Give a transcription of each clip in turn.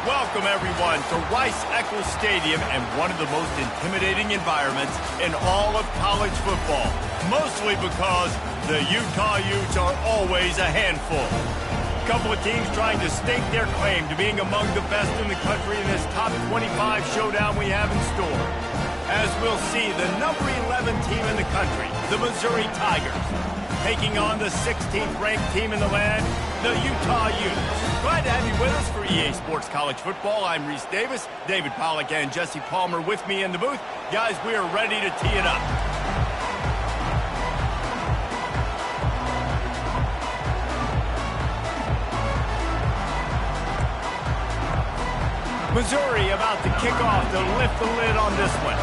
Welcome, everyone, to Rice-Eccles Stadium and one of the most intimidating environments in all of college football, mostly because the Utah Utes are always a handful. A couple of teams trying to stake their claim to being among the best in the country in this top 25 showdown we have in store. As we'll see, the number 11 team in the country, the Missouri Tigers, taking on the 16th ranked team in the land, the Utah Utes. Glad to have you with us for EA Sports College Football. I'm Reese Davis, David Pollack and Jesse Palmer with me in the booth. Guys, we are ready to tee it up. Missouri about to kick off to lift the lid on this one.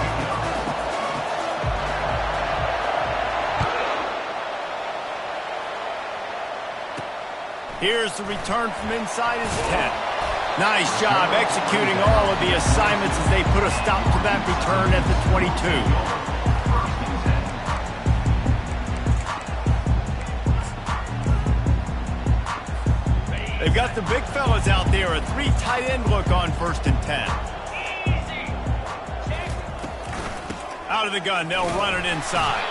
Here's the return from inside his 10. Nice job executing all of the assignments as they put a stop to that return at the 22. They've got the big fellas out there, a 3 tight end look on 1st and 10. Out of the gun, they'll run it inside.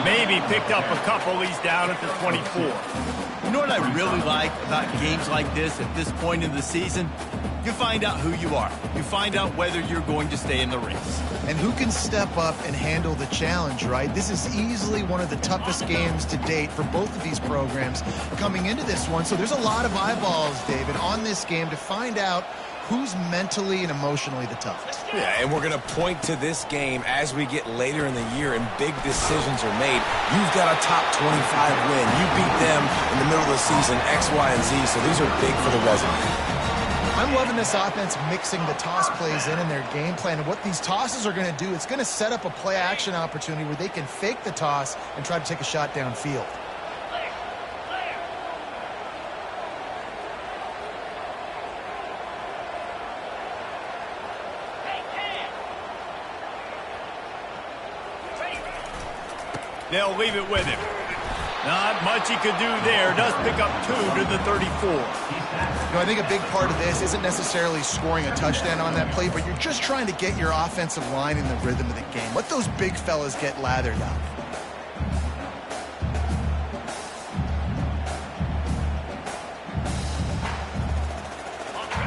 Maybe picked up a couple. He's down at the 24. You know what I really like about games like this at this point in the season? You find out who you are. You find out whether you're going to stay in the race. And who can step up and handle the challenge, right? This is easily one of the toughest games to date for both of these programs coming into this one. So there's a lot of eyeballs, David, on this game to find out who's mentally and emotionally the toughest. Yeah, and we're going to point to this game as we get later in the year and big decisions are made. You've got a top 25 win. You beat them in the middle of the season, X, Y, and Z, so these are big for the resume. I'm loving this offense mixing the toss plays in their game plan. And what these tosses are going to do, it's going to set up a play-action opportunity where they can fake the toss and try to take a shot downfield. They'll leave it with him. Not much he could do there. Does pick up 2 to the 34. You know, I think a big part of this isn't necessarily scoring a touchdown on that play, but you're just trying to get your offensive line in the rhythm of the game. Let those big fellas get lathered up.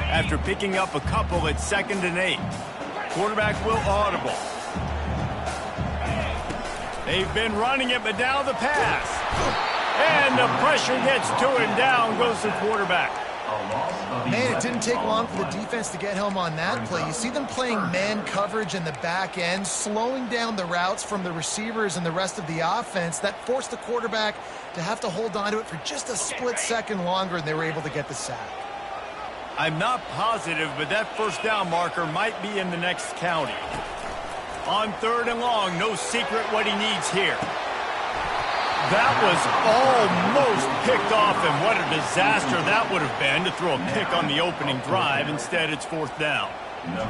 After picking up a couple at 2nd and 8. Quarterback will audible. They've been running it, but now the pass. And the pressure gets to him. Down goes the quarterback. Man, it didn't take long for the defense to get home on that play. You see them playing man coverage in the back end, slowing down the routes from the receivers and the rest of the offense. That forced the quarterback to have to hold on to it for just a split second longer, and they were able to get the sack. I'm not positive, but that 1st down marker might be in the next county. On 3rd and long, no secret what he needs here. That was almost picked off, and what a disaster that would have been to throw a pick on the opening drive. Instead, it's 4th down.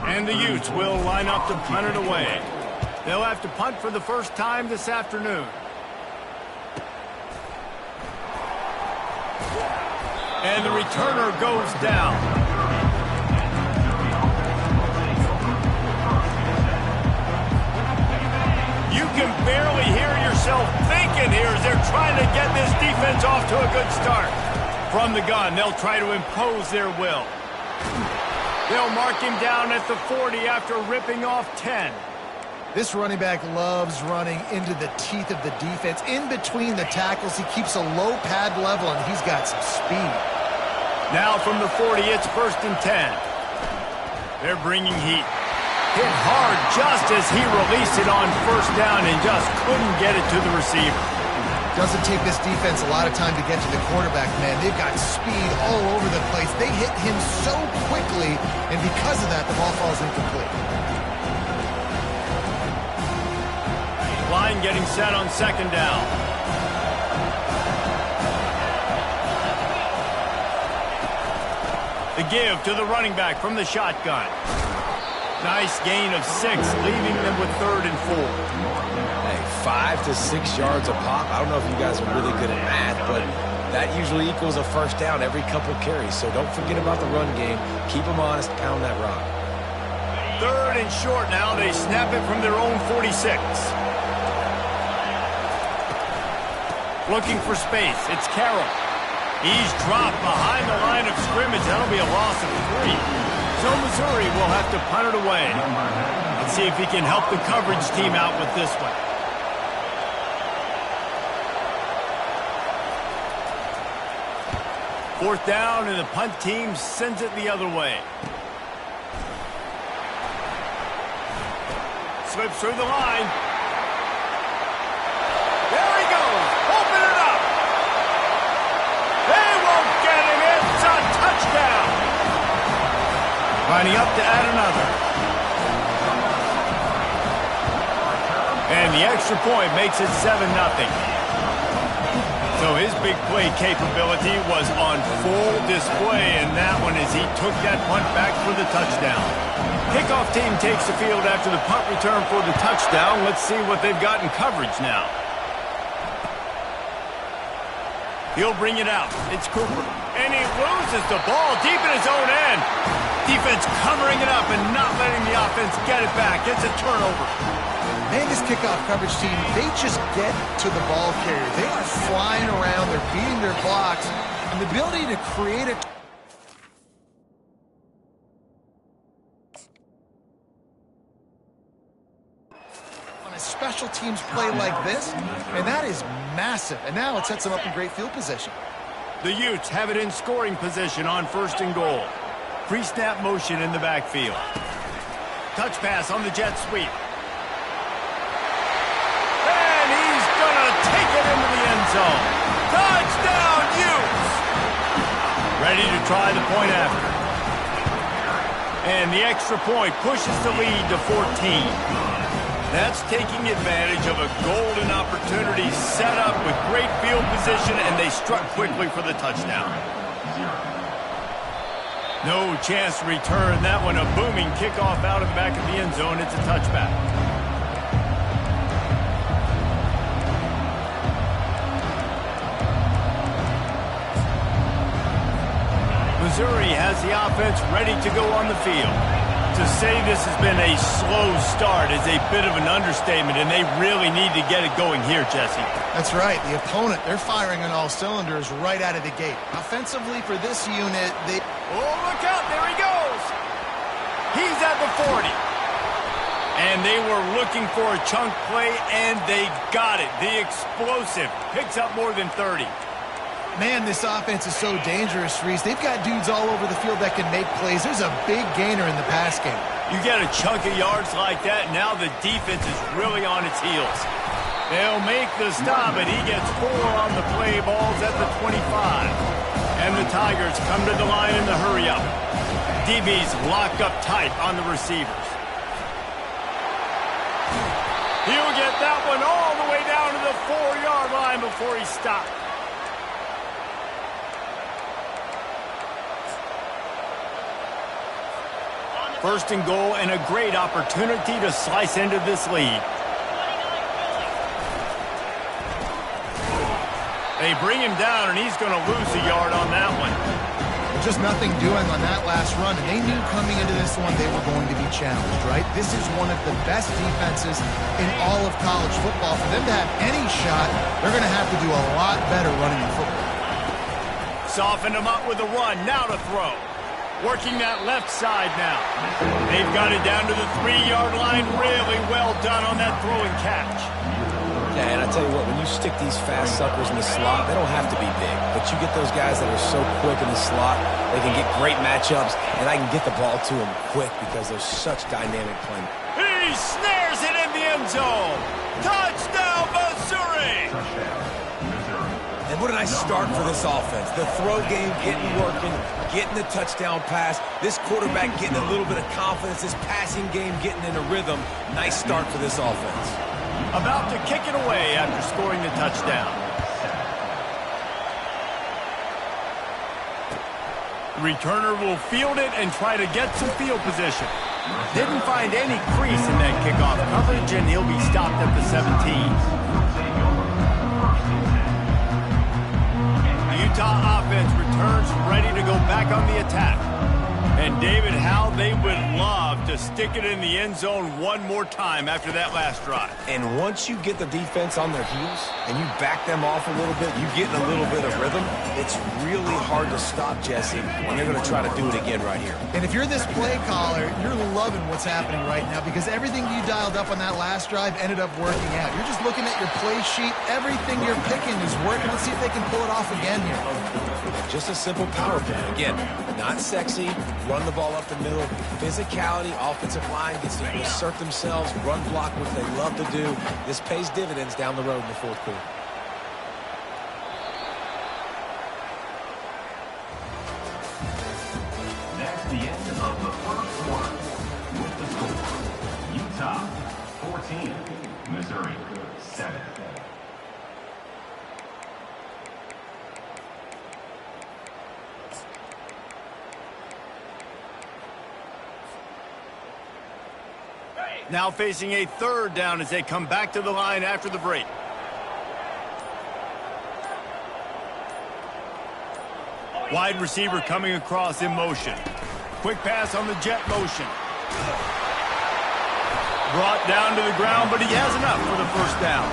And the Utes will line up to punt it away. They'll have to punt for the first time this afternoon. And the returner goes down. You can barely hear yourself thinking here as they're trying to get this defense off to a good start. From the gun, they'll try to impose their will. They'll mark him down at the 40 after ripping off 10. This running back loves running into the teeth of the defense. In between the tackles, he keeps a low pad level, and he's got some speed. Now from the 40, it's 1st and 10. They're bringing heat. Hit hard just as he released it on 1st down and just couldn't get it to the receiver. Doesn't take this defense a lot of time to get to the quarterback, man. They've got speed all over the place. They hit him so quickly, and because of that, the ball falls incomplete. Line getting set on 2nd down. The give to the running back from the shotgun. Nice gain of 6, leaving them with 3rd and 4. Hey, 5 to 6 yards a pop. I don't know if you guys are really good at math, but that usually equals a first down every couple carries. So don't forget about the run game. Keep them honest, pound that rock. 3rd and short now. They snap it from their own 46. Looking for space. It's Carroll. He's dropped behind the line of scrimmage. That'll be a loss of 3. So Missouri will have to punt it away. Let's see if he can help the coverage team out with this one. Fourth down, and the punt team sends it the other way. Slips through the line. There he goes. Open it up. They won't get him. It's a touchdown. Lining up to add another. And the extra point makes it 7-0. So his big play capability was on full display in that one as he took that punt back for the touchdown. Kickoff team takes the field after the punt return for the touchdown. Let's see what they've got in coverage now. He'll bring it out. It's Cooper. And he loses the ball deep in his own end. Defense covering it up and not letting the offense get it back. It's a turnover. Man, this kickoff coverage team, they just get to the ball carrier. They are flying around. They're beating their blocks. And the ability to create a... on a special teams play like this, and that is massive. And now it sets them up in great field position. The Utes have it in scoring position on 1st and goal. Pre-snap motion in the backfield. Touch pass on the jet sweep. And he's going to take it into the end zone. Touchdown, Utes! Ready to try the point after. And the extra point pushes the lead to 14. That's taking advantage of a golden opportunity set up with great field position, and they struck quickly for the touchdown. No chance to return that one. A booming kickoff out of the back of the end zone. It's a touchback. Missouri has the offense ready to go on the field. To say this has been a slow start is a bit of an understatement, and they really need to get it going here, Jesse. That's right. The opponent, they're firing on all cylinders right out of the gate. Offensively for this unit, they... Oh, look out. There he goes. He's at the 40. And they were looking for a chunk play, and they got it. The explosive picks up more than 30. Man, this offense is so dangerous, Reese. They've got dudes all over the field that can make plays. There's a big gainer in the pass game. You get a chunk of yards like that, now the defense is really on its heels. They'll make the stop, and he gets 4 on the play. Balls at the 25. And the Tigers come to the line in the hurry-up. DB's locked up tight on the receivers. He'll get that one all the way down to the 4-yard line before he stopped. First and goal, and a great opportunity to slice into this lead. They bring him down, and he's going to lose a yard on that one. Just nothing doing on that last run, and they knew coming into this one they were going to be challenged, right? This is one of the best defenses in all of college football. For them to have any shot, they're going to have to do a lot better running the football. Softened him up with a run, now to throw. Working that left side now. They've got it down to the 3-yard line. Really well done on that throw and catch. Yeah, and I tell you what, when you stick these fast suckers in the slot, they don't have to be big. But you get those guys that are so quick in the slot, they can get great matchups, and I can get the ball to them quick because they're such dynamic play. He snares it in the end zone. Touchdown, Missouri! And what a nice start for this offense. The throw game getting working, getting the touchdown pass. This quarterback getting a little bit of confidence. This passing game getting in a rhythm. Nice start for this offense. About to kick it away after scoring the touchdown. The returner will field it and try to get some field position. Didn't find any crease in that kickoff coverage, and he'll be stopped at the 17. Utah offense returns ready to go back on the attack. And David, how they would love to stick it in the end zone one more time after that last drive. And once you get the defense on their heels and you back them off a little bit, you get in a little bit of rhythm, it's really hard to stop, Jesse, when they're going to try to do it again right here. And if you're this play caller, you're loving what's happening right now because everything you dialed up on that last drive ended up working out. You're just looking at your play sheet. Everything you're picking is working. Let's see if they can pull it off again here. Just a simple power play. Again, not sexy, run the ball up the middle, physicality, offensive line gets to assert themselves, run block, what they love to do. This pays dividends down the road in the fourth quarter. That's the end of the first quarter. With the score, Utah 14, Missouri 7. Now facing a third down as they come back to the line after the break. Wide receiver coming across in motion. Quick pass on the jet motion. Brought down to the ground, but he has enough for the first down.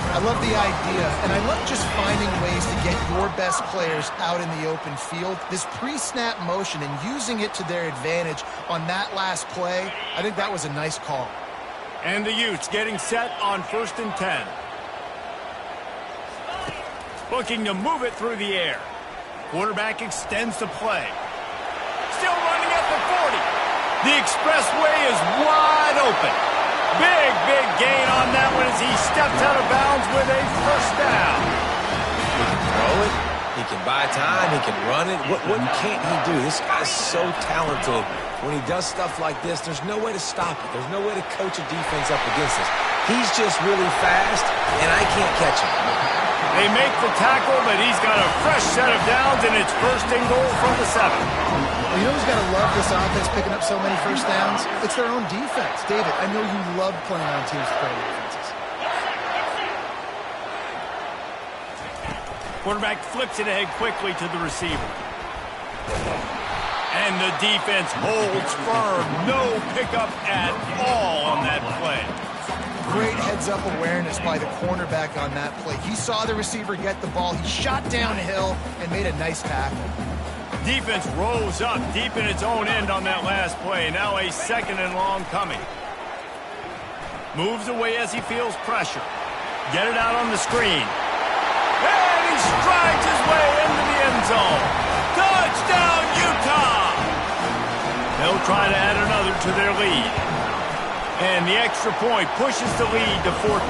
I love the idea, and I love just finding ways to get your best players out in the open field. This pre-snap motion and using it to their advantage on that last play, I think that was a nice call. And the Utes getting set on 1st and 10. Looking to move it through the air. Quarterback extends the play. Still running at the 40. The expressway is wide open. Big gain on that one as he steps out of bounds with a first down. He can throw it. He can buy time. He can run it. What can't he do? This guy's so talented. When he does stuff like this, there's no way to stop it. There's no way to coach a defense up against this. He's just really fast, and I can't catch him. They make the tackle, but he's got a fresh set of downs, and it's 1st and goal from the 7. Well, you know who's got to love this offense picking up so many first downs? It's their own defense. David, I know you love playing on teams with great defenses. Quarterback flips it ahead quickly to the receiver. And the defense holds firm. No pickup at all on that play. Great heads-up awareness by the cornerback on that play. He saw the receiver get the ball. He shot downhill and made a nice tackle. Defense rose up deep in its own end on that last play. Now a 2nd and long coming. Moves away as he feels pressure. Get it out on the screen. And he strides his way into the end zone. Touchdown, Utah! They'll try to add another to their lead. And the extra point pushes the lead to 14.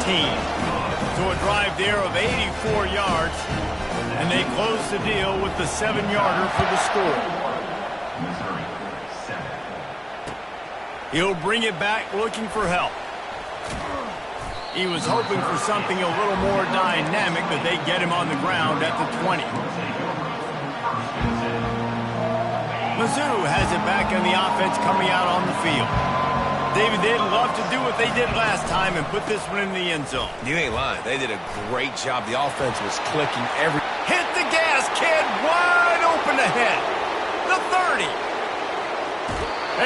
So a drive there of 84 yards. And they close the deal with the 7-yarder for the score. Missouri 7. He'll bring it back looking for help. He was hoping for something a little more dynamic, but they get him on the ground at the 20. Mizzou has it back in the offense coming out on the field. David, they'd love to do what they did last time and put this one in the end zone. You ain't lying. They did a great job. The offense was clicking every... Hit the gas, kid. Wide open ahead. The 30.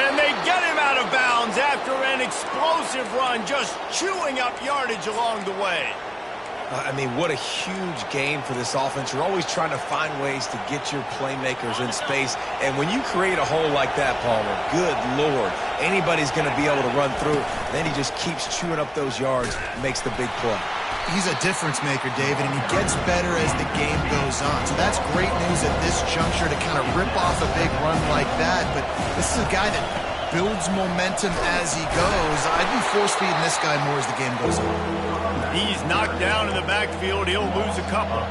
And they get him out of bounds after an explosive run, just chewing up yardage along the way. I mean, what a huge game for this offense. You're always trying to find ways to get your playmakers in space. And when you create a hole like that, Palmer, good Lord, anybody's going to be able to run through it. Then he just keeps chewing up those yards, makes the big play. He's a difference maker, David, and he gets better as the game goes on. So that's great news at this juncture to kind of rip off a big run like that. But this is a guy that builds momentum as he goes. I'd be force-feeding this guy more as the game goes on. He's knocked down in the backfield. He'll lose a couple.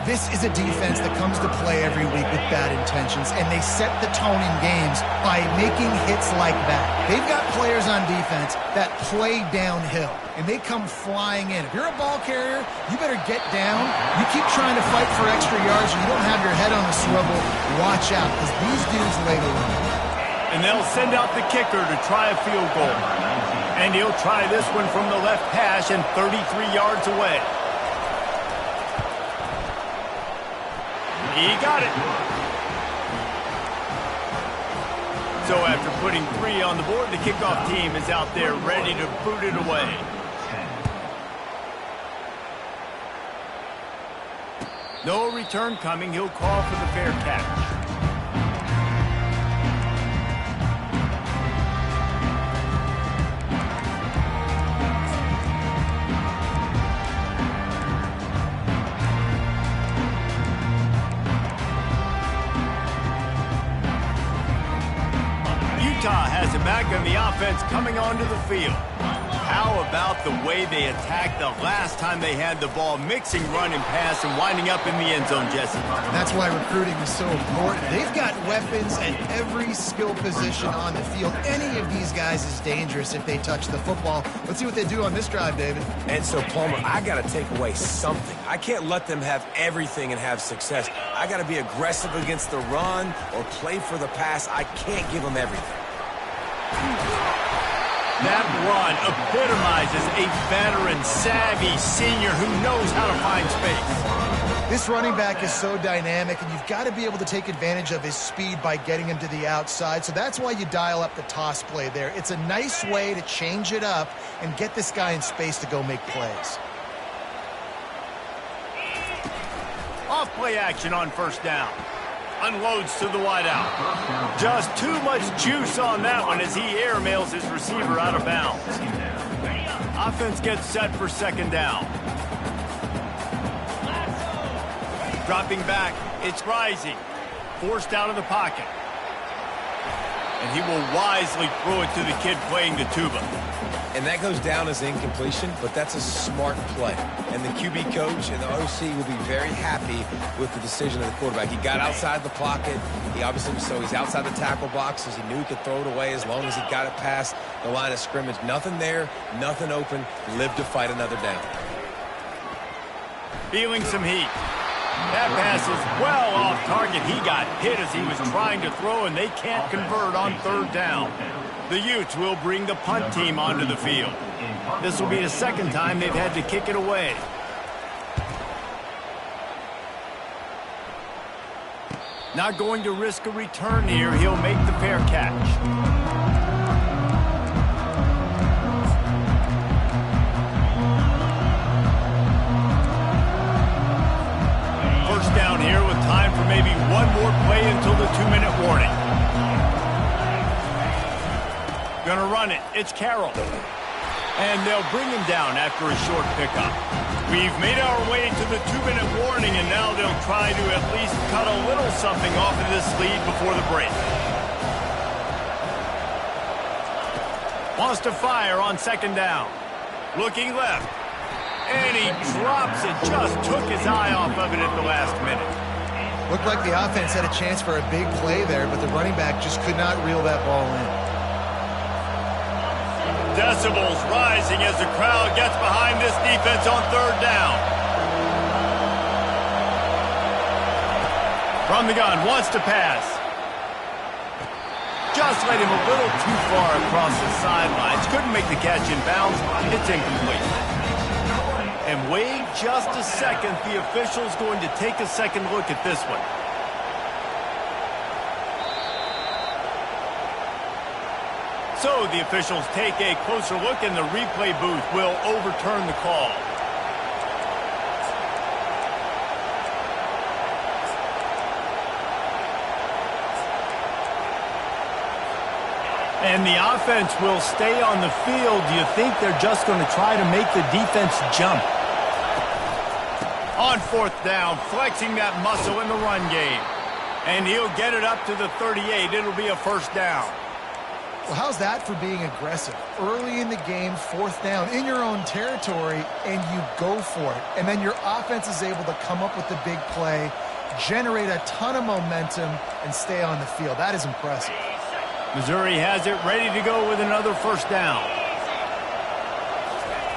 This is a defense that comes to play every week with bad intentions, and they set the tone in games by making hits like that. They've got players on defense that play downhill, and they come flying in. If you're a ball carrier, you better get down. You keep trying to fight for extra yards, and you don't have your head on a swivel. Watch out, because these dudes lay the run. And they'll send out the kicker to try a field goal. And he'll try this one from the left hash and 33 yards away. He got it. So after putting 3 on the board, the kickoff team is out there ready to boot it away. No return coming. He'll call for the fair catch. Utah has it back on the offense coming onto the field. How about the way they attacked the last time they had the ball, mixing run and pass and winding up in the end zone, Jesse? That's why recruiting is so important. They've got weapons at every skill position on the field. Any of these guys is dangerous if they touch the football. Let's see what they do on this drive, David. And so, Palmer, I got to take away something. I can't let them have everything and have success. I got to be aggressive against the run or play for the pass. I can't give them everything. That run epitomizes a veteran, savvy senior who knows how to find space. This running back is so dynamic, and you've got to be able to take advantage of his speed by getting him to the outside. So that's why you dial up the toss play there. It's a nice way to change it up and get this guy in space to go make plays. Off play action on first down. Unloads to the wideout. Just too much juice on that one as he airmails his receiver out of bounds. Offense gets set for second down. Dropping back, it's rising. Forced out of the pocket. And he will wisely throw it to the kid playing the tuba. And that goes down as incompletion, but that's a smart play. And the QB coach and the OC will be very happy with the decision of the quarterback. He got outside the pocket. He obviously, so he's outside the tackle boxes. He knew he could throw it away as long as he got it past the line of scrimmage. Nothing there, nothing open. Live to fight another down. Feeling some heat. That pass is well off target. He got hit as he was trying to throw, and they can't convert on third down. The Utes will bring the punt team onto the field. This will be the second time they've had to kick it away. Not going to risk a return here. He'll make the fair catch. First down here with time for maybe one more play until the 2-minute warning. Gonna run it. It's Carroll. And they'll bring him down after a short pickup. We've made our way to the 2-minute warning, and now they'll try to at least cut a little something off of this lead before the break. Wants to fire on second down. Looking left. And he drops it. Just took his eye off of it at the last minute. Looked like the offense had a chance for a big play there, but the running back just could not reel that ball in. Decibels rising as the crowd gets behind this defense on third down. From the gun, wants to pass. Just led him a little too far across the sidelines. Couldn't make the catch in bounds. It's incomplete. And wait just a second. The official's going to take a second look at this one. So the officials take a closer look, and the replay booth will overturn the call. And the offense will stay on the field. Do you think they're just going to try to make the defense jump? On fourth down, flexing that muscle in the run game. And he'll get it up to the 38. It'll be a first down. Well, how's that for being aggressive? Early in the game, fourth down, in your own territory, and you go for it. And then your offense is able to come up with the big play, generate a ton of momentum, and stay on the field. That is impressive. Missouri has it ready to go with another first down.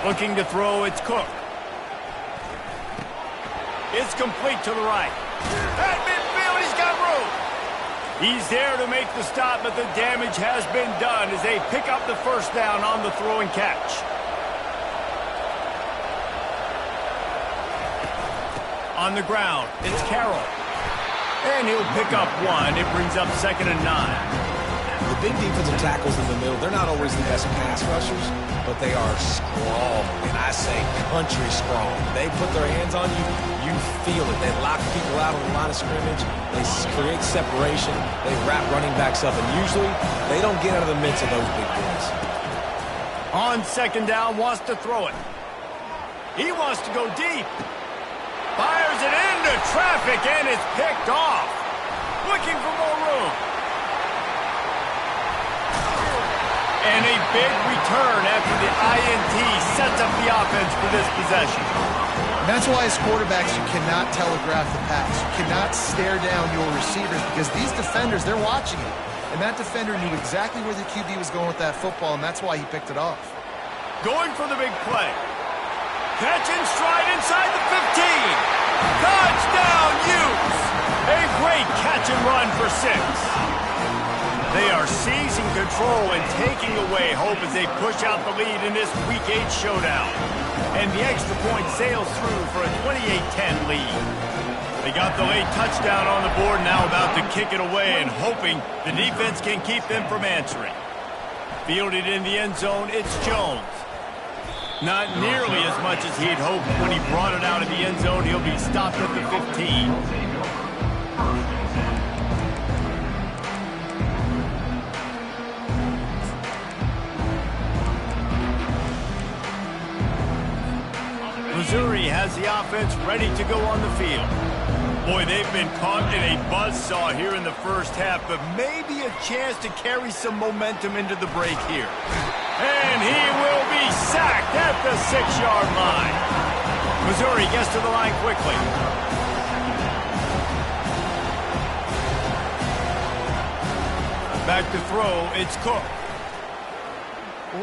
Looking to throw, it's Cook. It's complete to the right. At midfield, he's got room. He's there to make the stop, but the damage has been done as they pick up the first down on the throw and catch. On the ground, it's Carroll. And he'll pick up one. It brings up 2nd and 9. The big defensive tackles in the middle, they're not always the best pass rushers, but they are strong, and I say country strong. They put their hands on you, you feel it. They lock people out on the line of scrimmage. They create separation. They wrap running backs up, and usually they don't get out of the midst of those big boys. On 2nd down, wants to throw it. He wants to go deep. Fires it into traffic, and it's picked off. Looking for more room. And a big return after the INT sets up the offense for this possession. And that's why as quarterbacks you cannot telegraph the pass. You cannot stare down your receivers because these defenders, they're watching it. And that defender knew exactly where the QB was going with that football, and that's why he picked it off. Going for the big play. Catch and stride inside the 15. Touchdown, Utes! A great catch and run for 6. They are seizing control and taking away hope as they push out the lead in this Week 8 showdown. And the extra point sails through for a 28-10 lead. They got the late touchdown on the board, now about to kick it away and hoping the defense can keep them from answering. Fielded in the end zone, it's Jones. Not nearly as much as he'd hoped when he brought it out of the end zone. He'll be stopped at the 15. Missouri has the offense ready to go on the field. Boy, they've been caught in a buzzsaw here in the first half, but maybe a chance to carry some momentum into the break here. And he will be sacked at the 6-yard line. Missouri gets to the line quickly. Back to throw, it's Cook.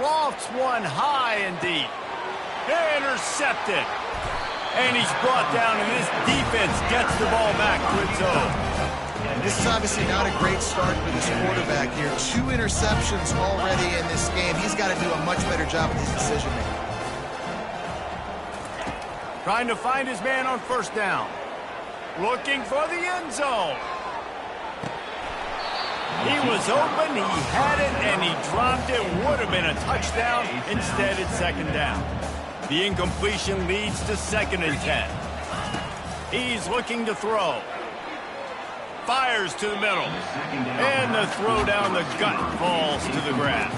Lofts one high and deep. Intercepted. And he's brought down, and this defense gets the ball back to its own. And this is obviously not a great start for this quarterback here. 2 interceptions already in this game. He's got to do a much better job with his decision-making. Trying to find his man on 1st down. Looking for the end zone. He was open, he had it, and he dropped it. Would have been a touchdown. Instead, it's 2nd down. The incompletion leads to 2nd and 10. He's looking to throw. Fires to the middle. And the throw down the gut falls to the grass.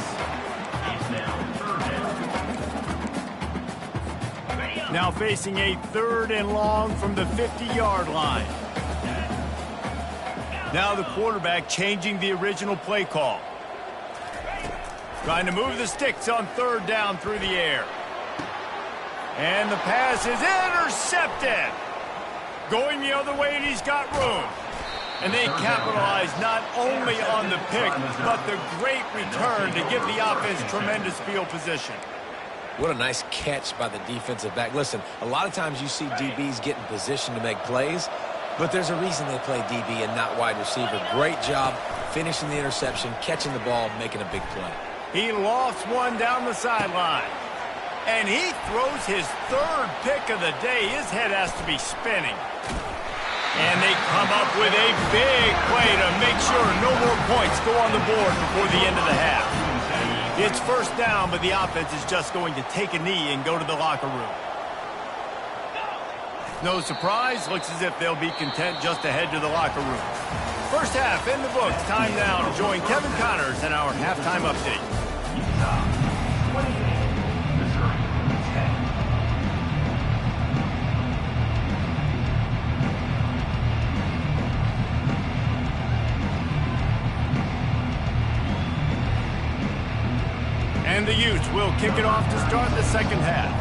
Now facing a 3rd and long from the 50-yard line. Now the quarterback changing the original play call. Trying to move the sticks on 3rd down through the air. And the pass is intercepted. Going the other way, and he's got room. And they capitalize not only on the pick, but the great return to give the offense tremendous field position. What a nice catch by the defensive back. Listen, a lot of times you see DBs get in position to make plays, but there's a reason they play DB and not wide receiver. Great job finishing the interception, catching the ball, making a big play. He lofts one down the sideline. And he throws his 3rd pick of the day. His head has to be spinning. And they come up with a big play to make sure no more points go on the board before the end of the half. It's 1st down, but the offense is just going to take a knee and go to the locker room. No surprise, looks as if they'll be content just to head to the locker room. First half in the books. Time now to join Kevin Connors in our halftime update. And the Utes will kick it off to start the 2nd half.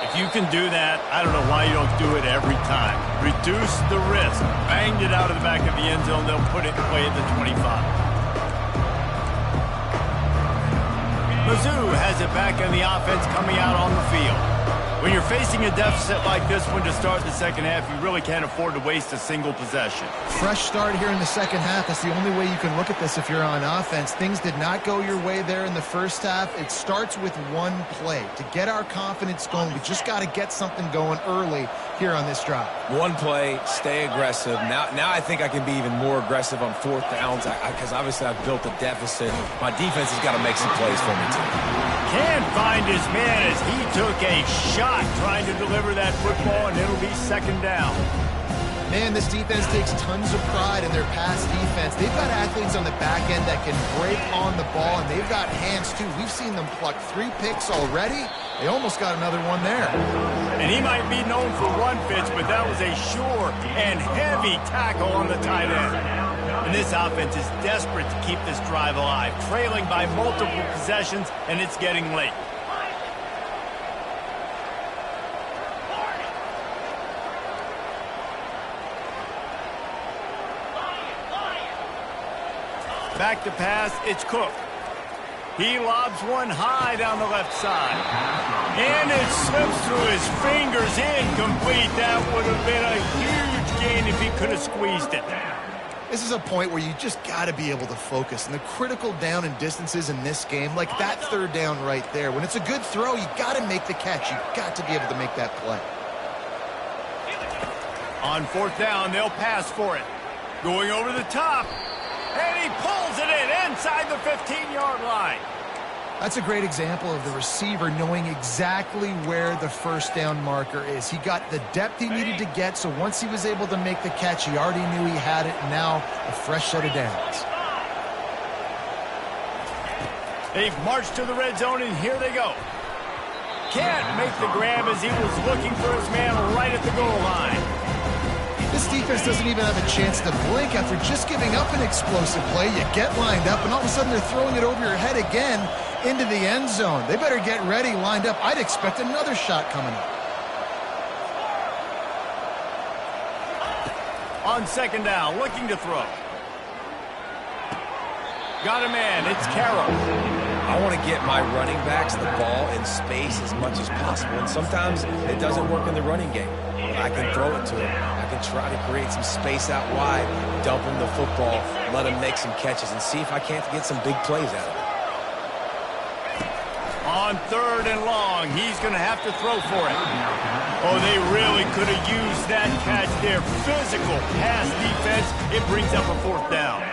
If you can do that, I don't know why you don't do it every time. Reduce the risk. Banged it out of the back of the end zone. They'll put it in play at the 25. Mizzou has it back in the offense coming out on the field. When you're facing a deficit like this one to start the second half, you really can't afford to waste a single possession. Fresh start here in the second half. That's the only way you can look at this if you're on offense. Things did not go your way there in the first half. It starts with one play. To get our confidence going, we just got to get something going early here on this drive. One play, stay aggressive. Now I think I can be even more aggressive on fourth downs because obviously I've built a deficit. My defense has got to make some plays for me too. Can't find his man as he took a shot trying to deliver that football, and it'll be second down. Man, this defense takes tons of pride in their pass defense. They've got athletes on the back end that can break on the ball, and they've got hands too. We've seen them pluck 3 picks already. They almost got another one there. And he might be known for run fits, but that was a sure and heavy tackle on the tight end. And this offense is desperate to keep this drive alive, trailing by multiple possessions, and it's getting late. Back to pass, it's Cook. He lobs one high down the left side. And it slips through his fingers, incomplete. That would have been a huge gain if he could have squeezed it. This is a point where you just got to be able to focus. And the critical down and distances in this game, like that third down right there, when it's a good throw, you got to make the catch. You got to be able to make that play. On fourth down, they'll pass for it. Going over the top. And he pulls it in inside the 15-yard line. That's a great example of the receiver knowing exactly where the first down marker is. He got the depth he needed to get, so once he was able to make the catch, he already knew he had it, and now a fresh set of downs. They've marched to the red zone, and here they go. Can't make the grab as he was looking for his man right at the goal line. This defense doesn't even have a chance to blink after just giving up an explosive play. You get lined up, and all of a sudden they're throwing it over your head again into the end zone. They better get ready, lined up. I'd expect another shot coming up. On second down, looking to throw. Got a man. It's Carroll. I want to get my running backs the ball in space as much as possible, and sometimes it doesn't work in the running game. I can throw it to him. I can try to create some space out wide, dump him the football, let him make some catches, and see if I can't get some big plays out of it. On third and long, he's going to have to throw for it. Oh, they really could have used that catch there. Physical pass defense. It brings up a fourth down.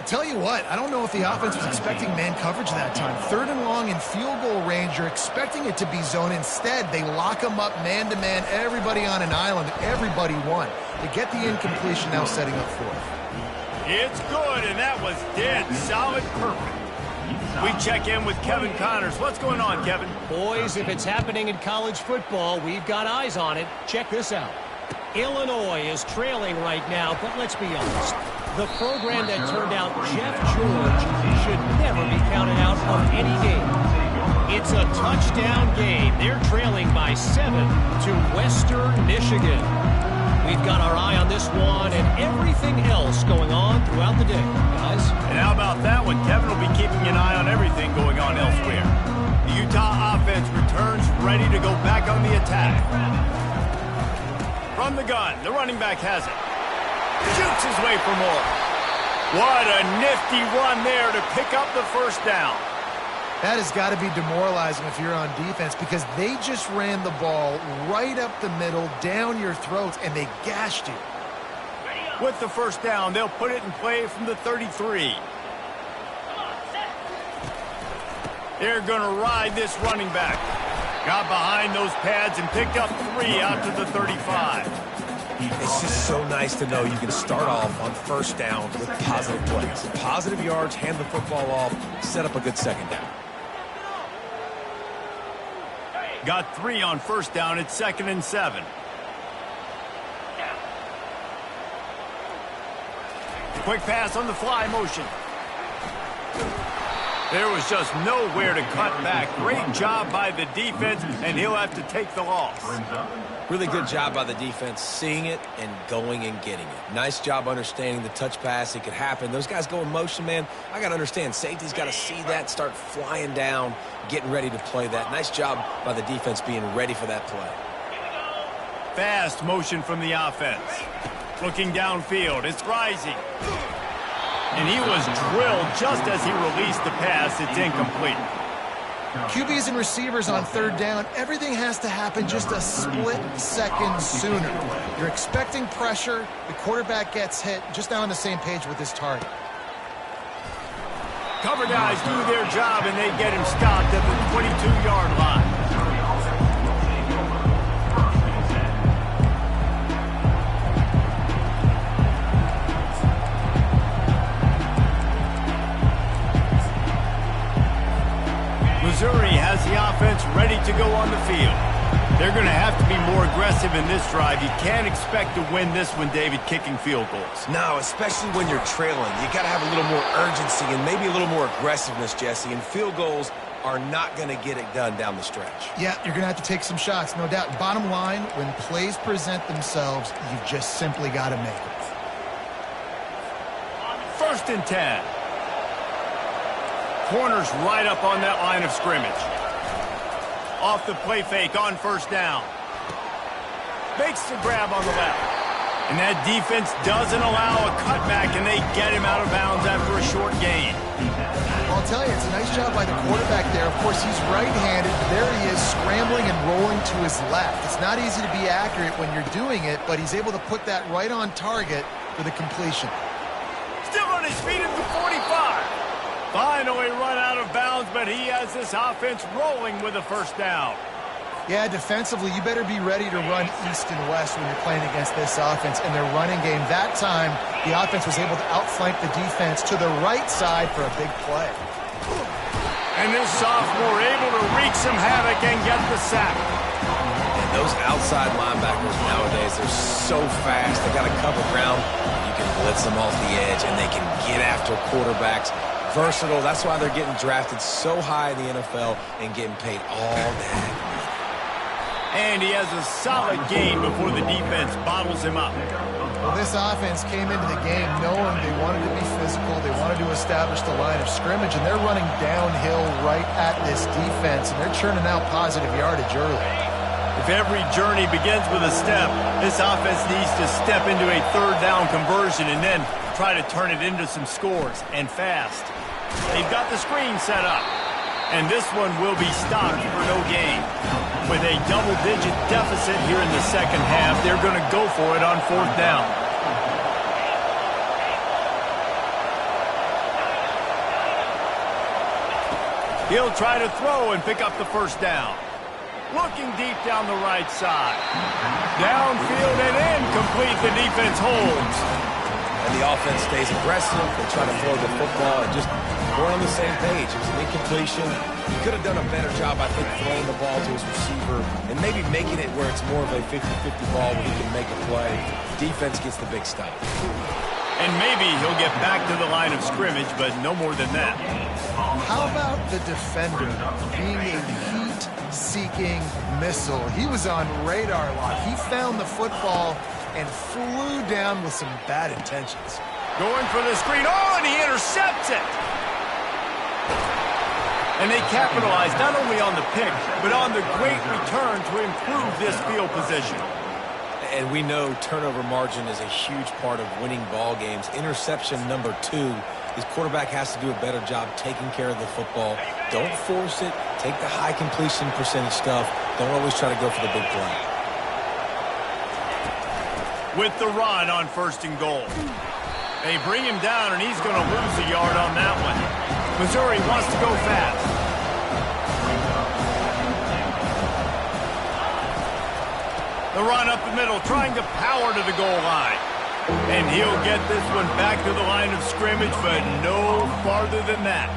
Tell you what, I don't know if the offense was expecting man coverage that time. Third and long in field goal range, you're expecting it to be zone. Instead, they lock them up man-to-man, everybody on an island, everybody won. They get the incompletion, now setting up fourth. It's good, and that was dead solid perfect. We check in with Kevin Connors. What's going on, Kevin? Boys, if it's happening in college football, we've got eyes on it. Check this out. Illinois is trailing right now, but let's be honest. The program that turned out Jeff George should never be counted out of any game. It's a touchdown game. They're trailing by 7 to Western Michigan. We've got our eye on this one and everything else going on throughout the day, guys. And how about that one? Kevin will be keeping an eye on everything going on elsewhere. The Utah offense returns ready to go back on the attack. From the gun, the running back has it. Shoots his way for more. What a nifty run there to pick up the first down. That has got to be demoralizing if you're on defense because they just ran the ball right up the middle, down your throats, and they gashed you. With the first down, they'll put it in play from the 33. They're going to ride this running back. Got behind those pads and picked up 3 out to the 35. It's just so nice to know you can start off on first down with positive plays. Positive yards, hand the football off, set up a good second down. Got 3 on first down. It's 2nd and 7. Quick pass on the fly motion. There was just nowhere to cut back. Great job by the defense, and he'll have to take the loss. Really good job by the defense, seeing it and going and getting it. Nice job understanding the touch pass. It could happen. Those guys go in motion, man. I got to understand, safety's got to see that, start flying down, getting ready to play that. Nice job by the defense being ready for that play. Fast motion from the offense. Looking downfield, it's rising. And he was drilled just as he released the pass. It's incomplete. QBs and receivers on third down, everything has to happen just a split second sooner. You're expecting pressure, the quarterback gets hit, just now on the same page with his target. Cover guys do their job, and they get him stopped at the 22-yard line. Missouri has the offense ready to go on the field. They're going to have to be more aggressive in this drive. You can't expect to win this one, David, kicking field goals. No, especially when you're trailing. You got to have a little more urgency and maybe a little more aggressiveness, Jesse. And field goals are not going to get it done down the stretch. Yeah, you're going to have to take some shots, no doubt. Bottom line, when plays present themselves, you've just simply got to make them. 1st and 10. Corners right up on that line of scrimmage. Off the play fake on 1st down. Makes the grab on the left. And that defense doesn't allow a cutback, and they get him out of bounds after a short gain. Well, I'll tell you, it's a nice job by the quarterback there. Of course, he's right-handed. There he is, scrambling and rolling to his left. It's not easy to be accurate when you're doing it, but he's able to put that right on target for the completion. Still on his feet at the 45. Finally run out of bounds, but he has this offense rolling with a 1st down. Yeah, defensively, you better be ready to run east and west when you're playing against this offense and their running game. That time, the offense was able to outflank the defense to the right side for a big play. And this sophomore able to wreak some havoc and get the sack. And those outside linebackers nowadays, they're so fast. They got to cover ground. You can blitz them off the edge, and they can get after quarterbacks. Versatile. That's why they're getting drafted so high in the NFL and getting paid all that. And he has a solid gain before the defense bottles him up. Well, this offense came into the game knowing they wanted to be physical, they wanted to establish the line of scrimmage, and they're running downhill right at this defense, and they're churning out positive yardage early. If every journey begins with a step, this offense needs to step into a 3rd down conversion and then try to turn it into some scores, and fast. They've got the screen set up, and this one will be stopped for no gain. With a double-digit deficit here in the 2nd half, they're going to go for it on 4th down. He'll try to throw and pick up the 1st down. Looking deep down the right side. Downfield and incomplete. The defense holds. And the offense stays aggressive. They try to throw the football and just we're on the same page. It was an incompletion. He could have done a better job, I think, throwing the ball to his receiver and maybe making it where it's more of a 50-50 ball where he can make a play. Defense gets the big stop. And maybe he'll get back to the line of scrimmage, but no more than that. How about the defender being a heat-seeking missile? He was on radar lock. He found the football and flew down with some bad intentions. Going for the screen. Oh, and he intercepts it. And they capitalize not only on the pick, but on the great return to improve this field position. And we know turnover margin is a huge part of winning ball games. Interception number 2. His quarterback has to do a better job taking care of the football. Don't force it. Take the high completion percentage stuff. Don't always try to go for the big play. With the run on 1st and goal. They bring him down, and he's going to lose a yard on that one. Missouri wants to go fast. The run up the middle, trying to power to the goal line. And he'll get this one back to the line of scrimmage, but no farther than that.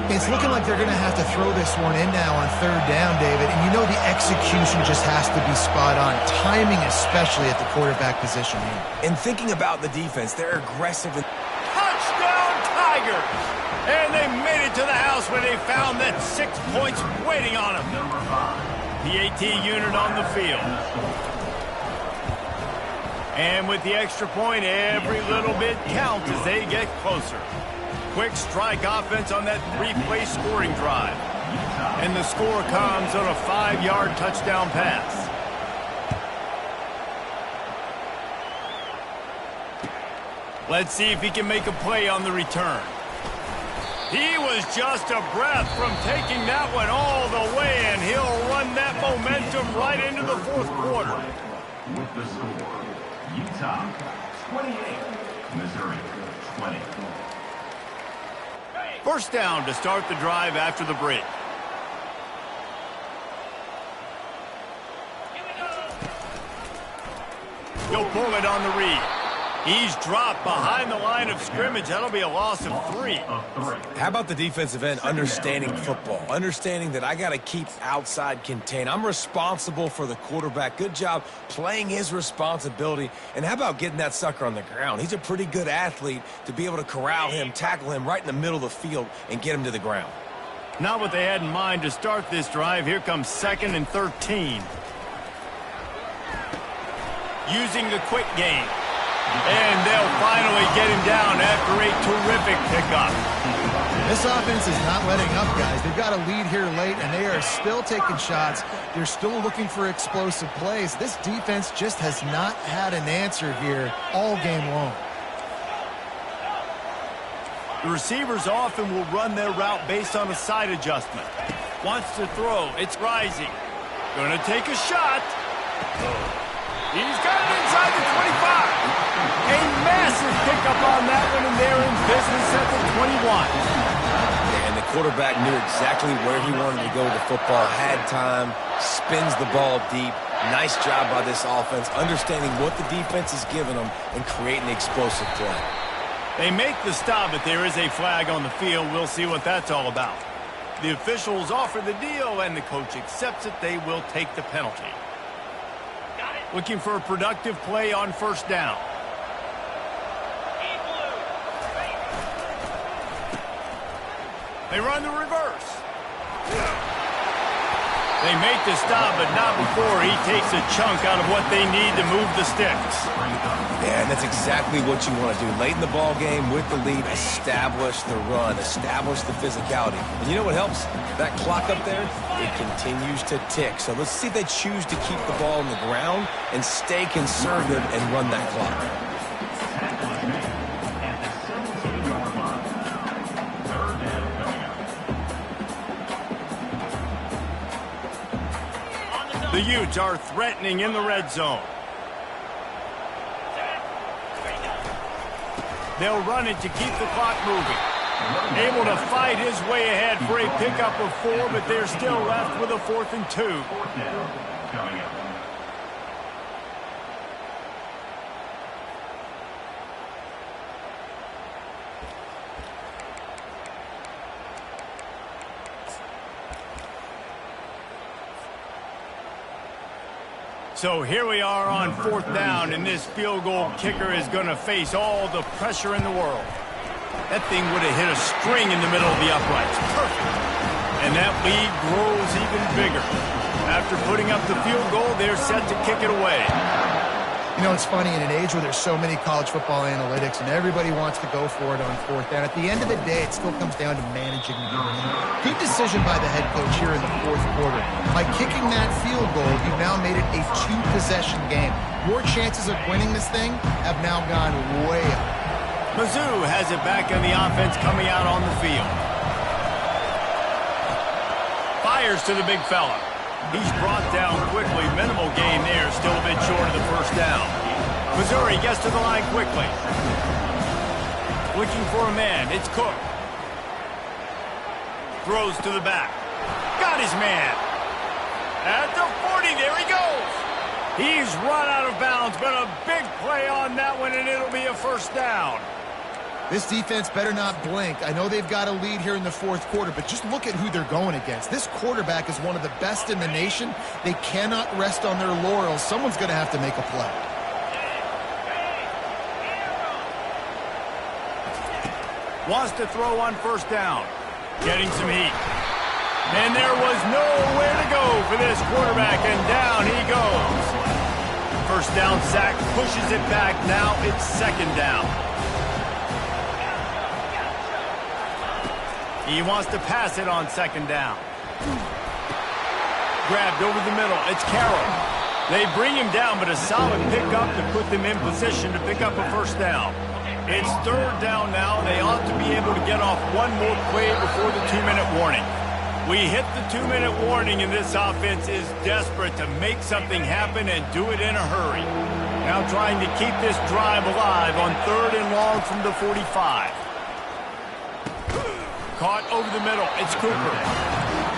It's looking like they're going to have to throw this one in now on 3rd down, David. And you know the execution just has to be spot on. Timing especially at the quarterback position here. And thinking about the defense, they're aggressive. Touchdown, Tigers! And they made it to the house where they found that 6 points waiting on them. The AT unit on the field. And with the extra point, every little bit counts as they get closer. Quick strike offense on that 3-play scoring drive. And the score comes on a 5-yard touchdown pass. Let's see if he can make a play on the return. He was just a breath from taking that one all the way, and he'll run that momentum right into the fourth quarter. With the score, Utah 28, Missouri 20. First down to start the drive after the break. He'll pull it on the read. He's dropped behind the line of scrimmage. That'll be a loss of 3. How about the defensive end understanding football, understanding that I got to keep outside contained. I'm responsible for the quarterback. Good job playing his responsibility. And how about getting that sucker on the ground? He's a pretty good athlete to be able to corral him, tackle him right in the middle of the field and get him to the ground. Not what they had in mind to start this drive. Here comes 2nd and 13. Using the quick game. And they'll finally get him down after a terrific pickup. This offense is not letting up, guys. They've got a lead here late, and they are still taking shots. They're still looking for explosive plays. This defense just has not had an answer here all game long. The receivers often will run their route based on a side adjustment. Wants to throw. It's rising. Gonna take a shot. He's got it inside the 25. A massive pickup on that one, and they're in business at the 21. And the quarterback knew exactly where he wanted to go with the football, had time, spins the ball deep. Nice job by this offense, understanding what the defense is giving them and creating the explosive play. They make the stop, but there is a flag on the field. We'll see what that's all about. The officials offer the deal, and the coach accepts it. They will take the penalty. Looking for a productive play on first down. They run the reverse. They make the stop, but not before he takes a chunk out of what they need to move the sticks. Yeah, and that's exactly what you want to do. Late in the ball game with the lead, establish the run, establish the physicality. And you know what helps? That clock up there, it continues to tick. So let's see if they choose to keep the ball on the ground and stay conservative and run that clock. The Utes are threatening in the red zone. They'll run it to keep the clock moving. Able to fight his way ahead for a pickup of 4, but they're still left with a 4th and 2. Coming up. So here we are on 4th down, and this field goal kicker is going to face all the pressure in the world. That thing would have hit a string in the middle of the uprights. Perfect. And that lead grows even bigger. After putting up the field goal, they're set to kick it away. You know, it's funny, in an age where there's so many college football analytics and everybody wants to go for it on 4th down, at the end of the day, it still comes down to managing the game. Good decision by the head coach here in the 4th quarter. By kicking that field goal, you've now made it a 2-possession game. Your chances of winning this thing have now gone way up. Mizzou has it back on the offense coming out on the field. Fires to the big fella. He's brought down quickly. Minimal gain there. Still a bit short of the first down. Missouri gets to the line quickly. Looking for a man. It's Cook. Throws to the back. Got his man. At the 40. There he goes. He's run out of bounds, but a big play on that one, and it'll be a first down. This defense better not blink. I know they've got a lead here in the 4th quarter, but just look at who they're going against. This quarterback is one of the best in the nation. They cannot rest on their laurels. Someone's going to have to make a play. Wants to throw on first down. Getting some heat. And there was nowhere to go for this quarterback, and down he goes. First down sack, pushes it back. Now it's second down. He wants to pass it on second down. Grabbed over the middle. It's Carroll. They bring him down, but a solid pickup to put them in position to pick up a first down. It's third down now. They ought to be able to get off one more play before the 2-minute warning. We hit the 2-minute warning, and this offense is desperate to make something happen and do it in a hurry. Now trying to keep this drive alive on third and long from the 45. Caught over the middle. It's Cooper.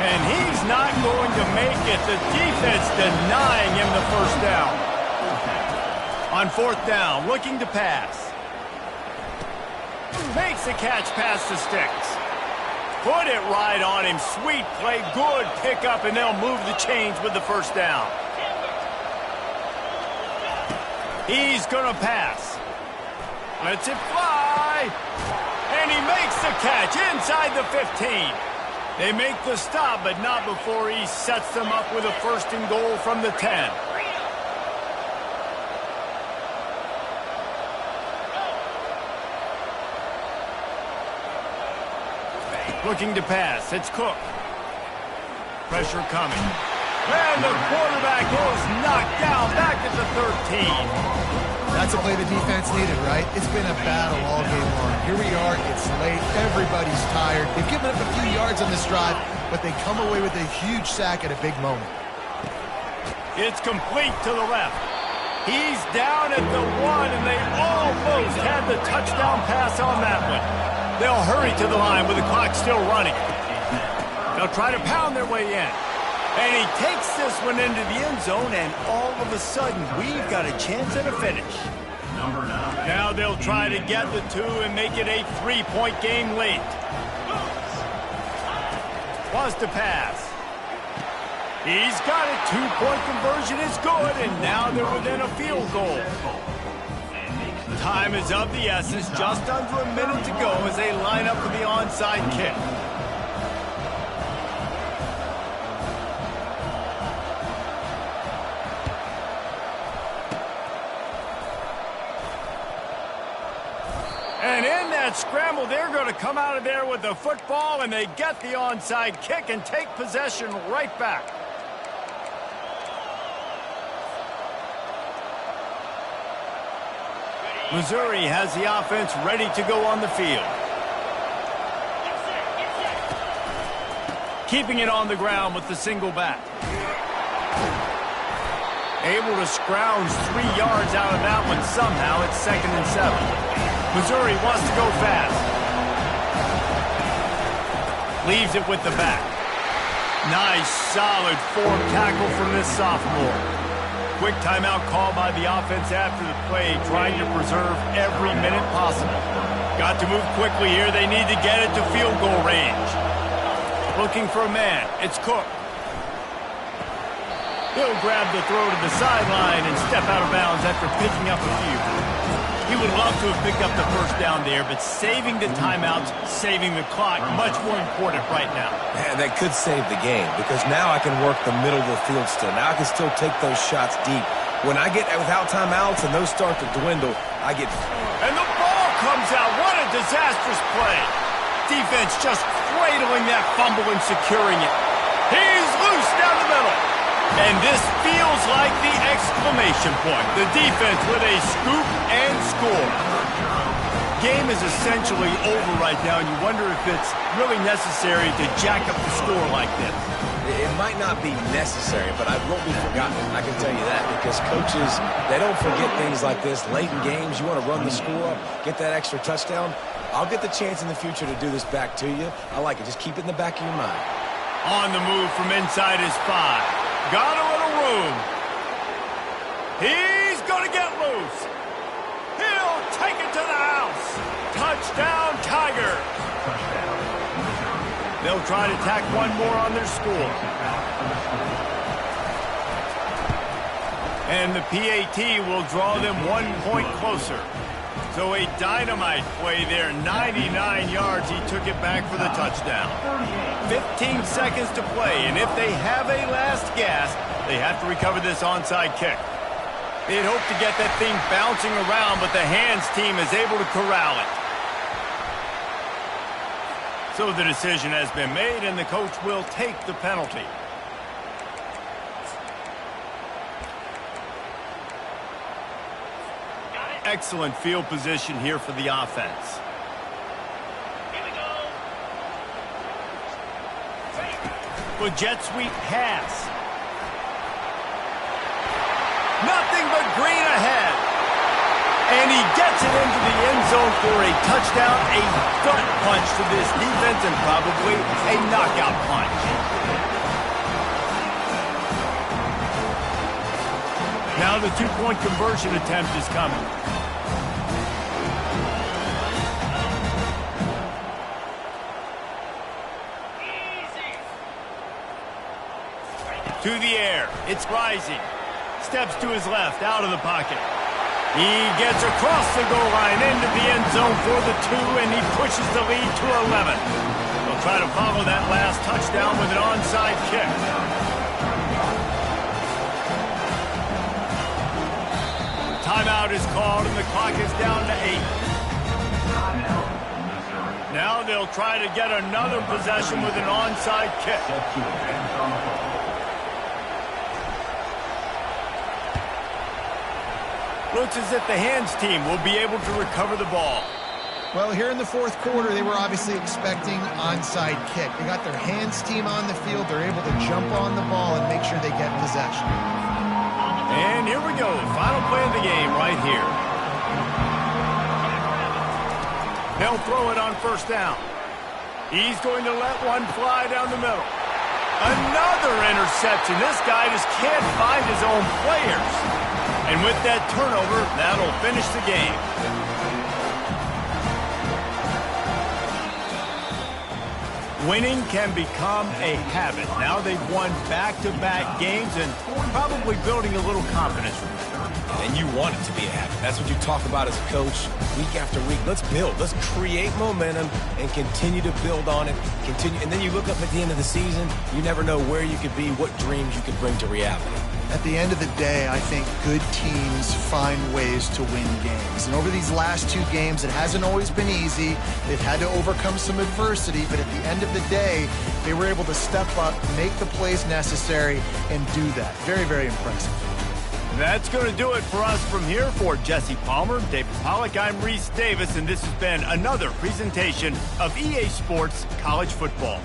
And he's not going to make it. The defense denying him the first down. On fourth down, looking to pass. Makes the catch past the sticks. Put it right on him. Sweet play. Good pickup, and they'll move the chains with the first down. He's going to pass. Lets it fly. And he makes the catch inside the 15. They make the stop, but not before he sets them up with a first and goal from the 10. Looking to pass. It's Cook. Pressure coming. And the quarterback is knocked down back at the 13. That's a play the defense needed, right? It's been a battle all game long. Here we are. It's late. Everybody's tired. They've given up a few yards on this drive, but they come away with a huge sack at a big moment. It's complete to the left. He's down at the 1, and they almost had the touchdown pass on that one. They'll hurry to the line with the clock still running. They'll try to pound their way in. And he takes this one into the end zone, and all of a sudden, we've got a chance at a finish. Now they'll try to get the 2 and make it a 3-point game late. Wants to pass. He's got a 2-point conversion. It's good, and now they're within a field goal. Time is of the essence. Just under a minute to go as they line up for the onside kick. And in that scramble, they're going to come out of there with the football, and they get the onside kick and take possession right back. Missouri has the offense ready to go on the field. Keeping it on the ground with the single back. Able to scrounge 3 yards out of that one somehow. It's 2nd and 7. Missouri wants to go fast. Leaves it with the back. Nice, solid form tackle from this sophomore. Quick timeout call by the offense after the play, trying to preserve every minute possible. Got to move quickly here. They need to get it to field goal range. Looking for a man. It's Cook. He'll grab the throw to the sideline and step out of bounds after picking up a few. He would love to have picked up the first down there, but saving the timeouts, saving the clock, much more important right now. Man, that could save the game, because now I can work the middle of the field still. Now I can still take those shots deep. When I get without timeouts and those start to dwindle, I get... And the ball comes out. What a disastrous play. Defense just cradling that fumble and securing it. He's loose down the middle. And this feels like the exclamation point. The defense with a scoop and score. Game is essentially over right now, and you wonder if it's really necessary to jack up the score like this. It might not be necessary, but I won't be forgotten. I can tell you that, because coaches, they don't forget things like this. Late in games, you want to run the score up, get that extra touchdown. I'll get the chance in the future to do this back to you. I like it. Just keep it in the back of your mind. On the move from inside his 5. Got a little room. He's going to get loose. He'll take it to the house. Touchdown, Tiger. They'll try to tack one more on their score. And the PAT will draw them 1 point closer. So a dynamite play there, 99 yards. He took it back for the touchdown. 15 seconds to play, and if they have a last gasp, they have to recover this onside kick. They'd hope to get that thing bouncing around, but the hands team is able to corral it. So the decision has been made, and the coach will take the penalty. Excellent field position here for the offense. Here we go. With jet sweep pass. Nothing but green ahead. And he gets it into the end zone for a touchdown, a gut punch to this defense, and probably a knockout punch. Now the two-point conversion attempt is coming. To the air. It's rising. Steps to his left, out of the pocket. He gets across the goal line into the end zone for the 2, and he pushes the lead to 11. They'll try to follow that last touchdown with an onside kick. Timeout is called, and the clock is down to 8. Now they'll try to get another possession with an onside kick. Looks as if the hands team will be able to recover the ball. Well, here in the fourth quarter, they were obviously expecting onside kick. They got their hands team on the field. They're able to jump on the ball and make sure they get possession. And here we go. Final play of the game right here. They'll throw it on first down. He's going to let one fly down the middle. Another interception. This guy just can't find his own players. And with that turnover, that'll finish the game. Winning can become a habit. Now they've won back-to-back games and probably building a little confidence from that. And you want it to be a habit. That's what you talk about as a coach week after week. Let's build. Let's create momentum and continue to build on it. And then you look up at the end of the season, you never know where you could be, what dreams you could bring to reality. At the end of the day, I think good teams find ways to win games. And over these last 2 games, it hasn't always been easy. They've had to overcome some adversity, but at the end of the day, they were able to step up, make the plays necessary, and do that. Very, very impressive. That's going to do it for us from here. For Jesse Palmer, David Pollack, I'm Reese Davis, and this has been another presentation of EA Sports College Football.